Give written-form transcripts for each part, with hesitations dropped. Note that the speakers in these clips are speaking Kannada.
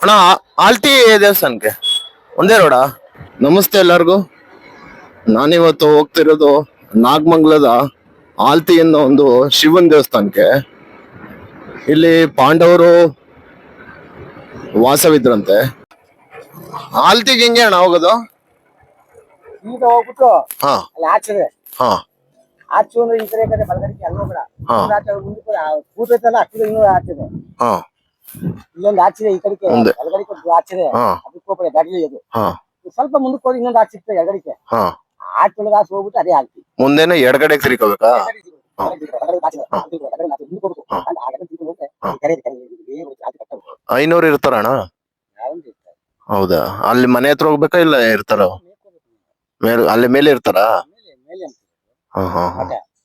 ಅಣ್ಣ ಆಲ್ತಿ ದೇವಸ್ಥಾನಕ್ಕೆ ಒಂದೇ ರೋಡಾ? ನಮಸ್ತೆ ಎಲ್ಲರಿಗೂ. ನಾನಿವತ್ತು ಹೋಗ್ತಿರೋದು ನಾಗಮಂಗಲದ ಆಲ್ತಿ ಅನ್ನೋ ಒಂದು ಶಿವನ್ ದೇವಸ್ಥಾನಕ್ಕೆ. ಇಲ್ಲಿ ಪಾಂಡವರು ವಾಸವಿದ್ರಂತೆ. ಆಲ್ತಿಗೆ ಹೆಂಗೆ ಅಣ್ಣ ಹೋಗೋದು? ಈಗ ಹೋಗ್ಬಿಟ್ಟು ಹಾ ಅಲ್ಲಿ ಆಚೆ ಹಾ ಆಚೆ ಒಂದು ಈ ಕಡೆ ಬಲಗಡೆಗೆ ಅಲ್ಲಿ ಹೋಗ್ಬೇಡ. ಹಾ ಆಚೆ ಮುಂದೆ ಕೂಟ ಐತಲ್ಲ ಅಕ್ಕಿದ ಇನ್ನೂ ಆಚೆದೆ. ಹಾ ಇಲ್ಲೊಂದು ಆಚೆದೆ ಈ ಕಡೆಗೆ ಮುಂದೆ ಬಲಗಡೆಗೆ ಆಚೆದೆ. ಹಾ ಅದಕ್ಕೆ ಹೋಗ್ಬೇಡ ಬ್ಯಾಡ್ಲಿ ಅದು. ಹಾ ಸ್ವಲ್ಪ ಮುಂದಕ್ಕೆ ಹೋಗಿ ಇನ್ನೊಂದು ಆಚೆ ಸಿಗ್ತದೆ ಎಡಗಡೆಗೆ. ಹಾ ಆಚೆ ಒಳಗೆ ಆಚೆ ಹೋಗ್ಬಿಟ್ಟು ಅದೇ ಆಗ್ತಿ. ಮುಂದೆನೆ ಎಡಗಡೆ ತಿರ್ಕೋಬೇಕಾ? ಮುಂದೆ 500 ಇರ್ತಾರಣ್ಣ? ಹೌದಾ? ಅಲ್ಲಿ ಮನೆ ಹತ್ರ ಹೋಗ್ಬೇಕಾ ಇಲ್ಲ ಇರ್ತಾರ? ಅಲ್ಲಿ ಮೇಲೆ ಇರ್ತಾರಾ? ಹಾ ಹಾ ಹಾ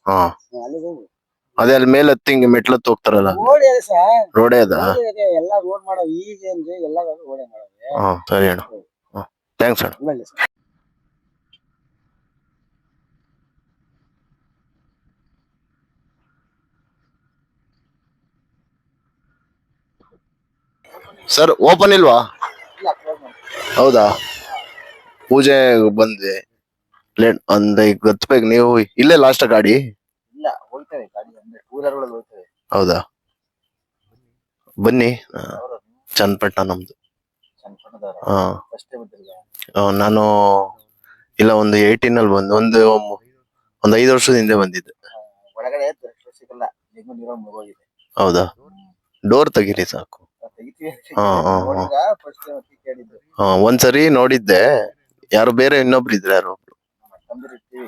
ಹಾ ಅದೇ ಅಲ್ಲಿ ಮೇಲೆ ಹತ್ತಿ ಹಿಂಗೆ ಮೆಟ್ಲತ್ತು ಹೋಗ್ತಾರಲ್ಲ, ರೋಡೇ ಅದ? ಎಲ್ಲ ರೋಡ್ ಮಾಡೋ ಈಗ ಅಂದ್ರೆ ಎಲ್ಲ ರೋಡೇ ಮಾಡೋದು. ಹಾ ಸರಿ ಅಣ್ಣ. ಥ್ಯಾಂಕ್ಸ್ ಅಣ್ಣ. ಸರ್ ಓಪನ್ ಇಲ್ವಾ? ಹೌದಾ? ಪೂಜೆ ಬಂದೆ ಲೇಟ್ ಅಂದ ಈಗ ಗೊತ್ತಬೇಕು. ನೀವು ಇಲ್ಲೇ ಲಾಸ್ಟ್ ಗಾಡಿ? ಇಲ್ಲ ಹೋಗ್ತೇವೆ ಗಾಡಿ ಅಂದ್ರೆ ಕೂಲರ್ಗಳು ಹೋಗ್ತೇವೆ. ಹೌದಾ? ಬನ್ನಿ. ಚನ್ನಪಟ್ಟಣ ನಮ್ದು. ಹಾ ನಾನು ಇಲ್ಲ ಒಂದು 18 ಅಲ್ಲಿ ಬಂದು ಒಂದು 5 ವರ್ಷದ ಹಿಂದೆ ಬಂದಿದ್ದೆ. ಒಳಗಡೆ ಸಿಗಲ್ಲ, ಮುಗೋಗಿದೆ. ಹೌದಾ? ಡೋರ್ ತೆಗೀರಿ ಸಾಕು. ಹಾ ಹಾ ಹಾ ಒಂದ್ಸರಿ ನೋಡಿದ್ದೆ, ಯಾರು ಬೇರೆ ಇನ್ನೊಬ್ರು ಇದ್ರೆ ಯಾರು ಒಬ್ರು.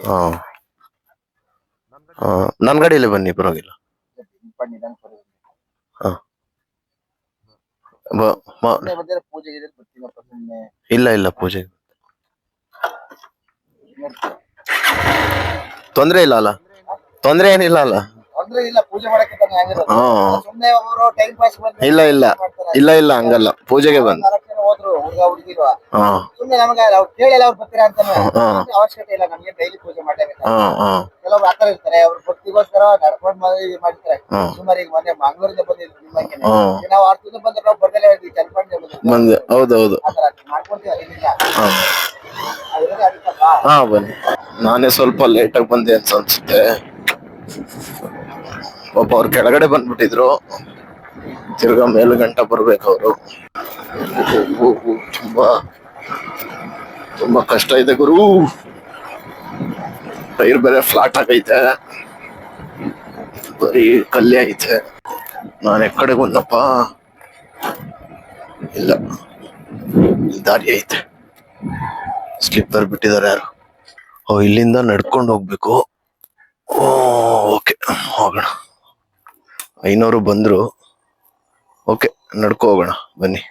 ಹಾ ನನ್ ಗಾಡಿಯಲ್ಲೇ ಬನ್ನಿ ಪರವಾಗಿಲ್ಲ. ಹಾ ಇಲ್ಲ ಇಲ್ಲ ಪೂಜೆ ತೊಂದ್ರೆ ಇಲ್ಲ ಅಲ್ಲ? ತೊಂದ್ರೆ ಏನಿಲ್ಲ ಅಲ್ಲ? ಇಲ್ಲ ಇಲ್ಲ ಇಲ್ಲ ಇಲ್ಲ ಹಂಗಲ್ಲ, ಪೂಜೆಗೆ ಬಂದು. ಅವಶ್ಯಕತೆ ಇಲ್ಲ ನಮ್ಗೆ, ಡೈಲಿ ಪೂಜೆ ಮಾಡಲೇಬೇಕು. ಕೆಲವರು ಆತರ ಇರ್ತಾರೆ, ಅವ್ರ ಭಕ್ತಿಗೋಸ್ಕರ ನಡ್ಕೊಂಡು ಮಾಡ್ತಾರೆ. ಸುಮಾರು ಈಗ ಮೊನ್ನೆ ಮಂಗಳೂರಿಂದ ಬಂದಿದ್ರು ನಿಮ್ಮಂಗೆ. ನಾವು ಆರ್ತಿಂದ ಬಂದ್ರೆ ನಾವು ಬರ್ದಲೇ ಬಂದೆ. ಹೌದೌದು. ಮಾಡ್ಕೊಂತೀವಿ ಅದರಿಂದ. ಹಾ ಬನ್ನಿ. ನಾನೇ ಸ್ವಲ್ಪ ಲೇಟ್ ಆಗಿ ಬಂದೆ ಅಂತ ಅನ್ಸುತ್ತೆ. ಪಾಪ ಅವ್ರು ಕೆಳಗಡೆ ಬಂದ್ಬಿಟ್ಟಿದ್ರು, ತಿರ್ಗಾ ಮೇಲ್ ಗಂಟ ಬರ್ಬೇಕು ಅವರು. ತುಂಬಾ ತುಂಬಾ ಕಷ್ಟ ಇದೆ ಗುರು. ಟೈರ್ ಬೇರೆ ಫ್ಲಾಟ್ ಆಗೈತೆ, ಬರೀ ಕಲ್ಲೆ ಐತೆ. ನಾನು ಎಕ್ಕಡೆ ಬಂದಪ್ಪ? ಇಲ್ಲ ದಾರಿ ಐತೆ. ಸ್ಲಿಪ್ಪರ್ ಬಿಟ್ಟಿದ್ದಾರೆ ಯಾರು. ಇಲ್ಲಿಂದ ನಡ್ಕೊಂಡು ಹೋಗ್ಬೇಕು. ಓಕೆ ಹೋಗೋಣ. 500 ಬಂದ್ರು. ಓಕೆ ನಡ್ಕೊ ಹೋಗೋಣ ಬನ್ನಿ.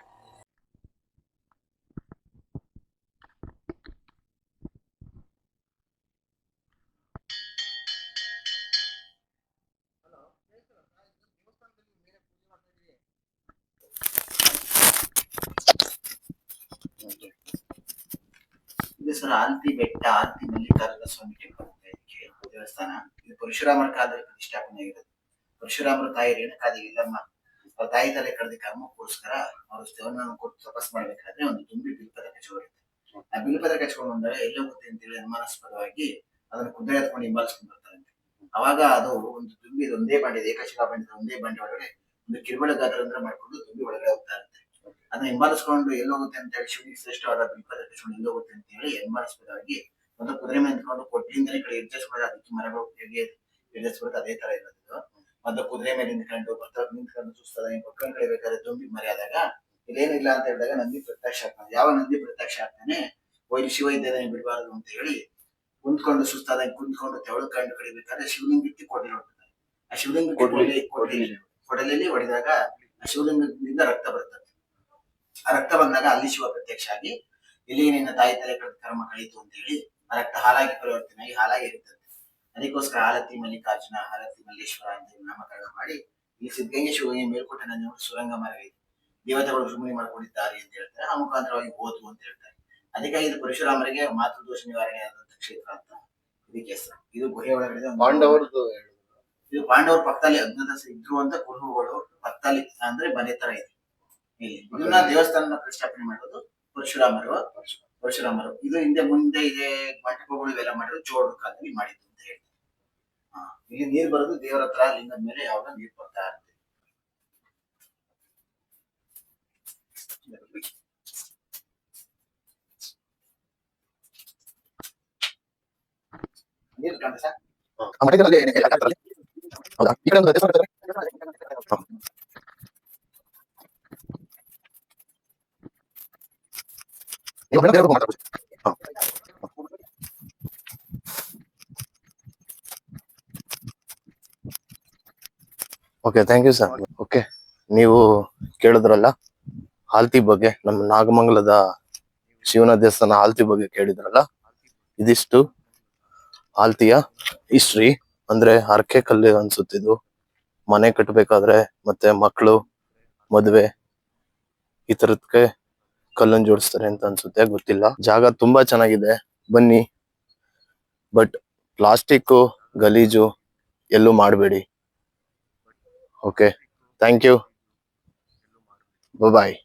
ಇದು ಸರ್ ಆಲ್ತಿ ಬೆಟ್ಟ, ಆಲ್ತಿ ಮಲ್ಲಿಕಾರ್ಜುನ ಸ್ವಾಮಿ ಟೆಂಪಲ್ ಅಂತ ಇದಕ್ಕೆ ದೇವಸ್ಥಾನ. ಇದು ಪರಶುರಾಮರ ಕಾಲದಲ್ಲಿ ಪ್ರತಿಷ್ಠಾಪನೆ ಆಗಿರೋದು. ಪರಶುರಾಮರ ತಾಯಿ ರೇಣುಕಾದೇವಿ ಇಲ್ಲಮ್ಮ ಅವ್ರ ತಾಯಿ ತಲೆ ಕಳೆದ ಕರ್ಮಕ್ಕೋಸ್ಕರ ಅವರು ದೇವರನ್ನು ಕೊಟ್ಟು ತಪಸ್ ಮಾಡ್ಬೇಕಾದ್ರೆ ಒಂದು ತುಂಬಿ ಬಿಲ್ಪದ ಕಚ್ಕೊಂಡಿರುತ್ತೆ. ಆ ಬಿಲ್ಪದ ಕಚ್ಕೊಂಡು ಬಂದಾಗ ಎಲ್ಲಿ ಹೋಗುತ್ತೆ ಅಂತೇಳಿ ಅನುಮಾನಾಸ್ಪದವಾಗಿ ಅದನ್ನು ಕುದುರೆ ಹತ್ಕೊಂಡು ಹಿಂಬಾಲಿಸ್ಕೊಂಡು ಬರ್ತಾರಂತೆ. ಅವಾಗ ಅದು ಒಂದು ತುಂಬಿ ಒಂದೇ ಬಂಡೆ, ಏಕಶಿಲಾ ಬಂಡೆ ಒಂದೇ ಬಂಡೆ ಒಳಗಡೆ ಒಂದು ಕಿರುಬಳ ಗಾತ್ರದಿಂದ ಮಾಡ್ಕೊಂಡು ತುಂಬಿ ಒಳಗಡೆ ಹೋಗ್ತಾ ಇರುತ್ತೆ. ಅದನ್ನ ಹಿಂಬಾಲಿಸ್ಕೊಂಡು ಎಲ್ಲೋಗುತ್ತೆ ಅಂತ ಹೇಳಿ ಶಿವನಿಗೆ ಶ್ರೇಷ್ಠವಾದ ಬಿಲ್ಪದ ಕಚ್ಕೊಂಡು ಎಲ್ಲೋಗುತ್ತೆ ಅಂತ ಹೇಳಿ ಅನುಮಾನಾಸ್ಪದವಾಗಿ ಒಂದು ಕುದುರೆ ಮೇಲೆ ನಿಂತ್ಕೊಂಡು ಕೊಡ್ಲಿಂದನೇ ಕಡೆ ಇರ್ಜಿಸ್ಬಿಡೋದು. ಅದಕ್ಕೆ ಮರಗಳು ಹೇಗೆ ಇರ್ಜಿಸ್ಬಿಡುತ್ತೆ ಅದೇ ತರ ಇರೋದು. ಒಂದು ಕುದುರೆ ಮೇಲೆ ನಿಂತ್ಕೊಂಡು ಸುಸ್ತಾದ ಪಕ್ಕನ ಕಡೆ ಬೇಕಾದ್ರೆ ತುಂಬಿ ಮರೆಯಾದಾಗ ಇದೇನಿಲ್ಲ ಅಂತ ಹೇಳಿದಾಗ ನಂದಿ ಪ್ರತ್ಯಕ್ಷ ಆಗ್ತಾನೆ. ಯಾವ ನಂದಿ ಪ್ರತ್ಯಕ್ಷ ಆಗ್ತಾನೆ? ಒಯ್ದು ಶಿವ ಇದ್ದೇನೆ ಬಿಡಬಾರದು ಅಂತ ಹೇಳಿ ಕುಂತ್ಕೊಂಡು ಸುಸ್ತಾದಾಗ ಕುಂತ್ಕೊಂಡು ತೆವಳ್ಕೊಂಡು ಕಡಿಬೇಕಾದ್ರೆ ಶಿವಲಿಂಗಕ್ಕೆ ಕೊಡಲಿ ಹೊಡ್ತಾರೆ. ಆ ಶಿವಲಿಂಗಕ್ಕೆ ಕೊಡಲಿಯಲ್ಲಿ ಹೊಡೆದಾಗ ಆ ಶಿವಲಿಂಗದಿಂದ ರಕ್ತ ಬರ್ತದೆ. ಆ ರಕ್ತ ಬಂದಾಗ ಅಲ್ಲಿ ಶಿವ ಪ್ರತ್ಯಕ್ಷ ಆಗಿ ಇಲ್ಲಿ ನಿನ್ನ ತಾಯಿ ತಲೆ ಕಳೆದ ಕರ್ಮ ಕಳೀತು ಅಂತ ಹೇಳಿ ಆ ರಕ್ತ ಹಾಲಾಗಿ ಪರಿವರ್ತನೆ ಆಗಿ ಹಾಲಾಗಿ ಇರ್ತದೆ. ಅದಕ್ಕೋಸ್ಕರ ಆಲತಿ ಮಲ್ಲಿಕಾರ್ಜುನ, ಆಲತಿ ಮಲ್ಲೇಶ್ವರ ಅಂತ ನಾಮಕರಣ ಮಾಡಿ ಈ ಸಿದ್ಧಗಂಗೆ ಶಿವಗಂಗೆ ಮೇಲ್ಕೋಟೆ ನನ್ನ ಸುರಂಗ ಮಾರ್ಗ ಇದೆ. ದೇವತೆಗಳು ಸುಮ್ಮನೆ ಮಾಡ್ಕೊಂಡಿದ್ದಾರೆ ಅಂತ ಹೇಳ್ತಾರೆ. ಆ ಮುಖಾಂತರವಾಗಿ ಹೋತು ಅಂತ ಹೇಳ್ತಾರೆ. ಅದಕ್ಕಾಗಿ ಇದು ಪರಶುರಾಮರಿಗೆ ಮಾತೃದೋಷ ನಿವಾರಣೆ ಆದಂತ ಕ್ಷೇತ್ರ ಅಂತ ಇದಕ್ಕೆ ಹೆಸರು. ಇದು ಗುಹೆ ಒಳಗಡೆ ಪಾಂಡವರದ್ದು. ಇದು ಪಾಂಡವರ ಪಕ್ಕದಲ್ಲಿ ಅಜ್ಞಾತ ಇದ್ರು ಅಂತ ಕುರುಹುಗಳು ಪಕ್ಕದಲ್ಲಿ ಅಂದ್ರೆ ಮನೆ ತರ ಇದೆ. ಇದನ್ನ ದೇವಸ್ಥಾನ ಪ್ರತಿಷ್ಠಾಪನೆ ಮಾಡೋದು ಪರಶುರಾಮರು. ಇದು ಹಿಂದೆ ಮುಂದೆ ಇದೆ ಮಂಟಪಗಳು ಇವೆಲ್ಲ ಮಾಡಿದ್ರು ಚೋಳರ ಕಾಲದಲ್ಲಿ ಮಾಡಿದ್ದು ಅಂತ ಹೇಳ್ತಾರೆ. ಇಲ್ಲಿ ನೀರ್ ಬರೋದು ದೇವರ ಹತ್ರ ಲಿಂಗದ ಮೇಲೆ ಯಾವಾಗ ನೀರ್ ಬರ್ತಾ ಇರುತ್ತೆ. ನೀರು ಕಾಣ್ತಾ ಸರ್? ಹೌದಾ? ಈ ಕಡೆ ಒಂದು ದೇವಸ್ಥಾನ ಇದೆ. ನೀವು ಹೊರಗಡೆ ಹೋಗಿ ಮಾತಾಡ್ಬೋದು. Okay, thank you sir. Okay, ನೀವು ಕೇಳಿದ್ರಲ್ಲ ಆಲ್ತಿ ಬಗ್ಗೆ, ನಮ್ಮ ನಾಗಮಂಗಲದ ಶಿವನ ದೇವಸ್ಥಾನ ಆಲ್ತಿ ಬಗ್ಗೆ ಕೇಳಿದ್ರಲ್ಲ, ಇದಿಷ್ಟು ಆಲ್ತಿಯ ಹಿಸ್ಟ್ರಿ. ಅಂದ್ರೆ ಹರಕೆ ಕಲ್ಲು ಅನ್ಸುತ್ತಿದ್ದು, ಮನೆ ಕಟ್ಟಬೇಕಾದ್ರೆ ಮತ್ತೆ ಮಕ್ಕಳು ಮದುವೆ ಈ ತರದಕ್ಕೆ ಕಲ್ಲನ್ನು ಜೋಡಿಸ್ತಾರೆ ಅಂತ ಅನ್ಸುತ್ತೆ, ಗೊತ್ತಿಲ್ಲ. ಜಾಗ ತುಂಬಾ ಚೆನ್ನಾಗಿದೆ, ಬನ್ನಿ. ಬಟ್ ಪ್ಲಾಸ್ಟಿಕ್ ಗಲೀಜು ಎಲ್ಲೂ ಮಾಡಬೇಡಿ. Okay, thank you, bye.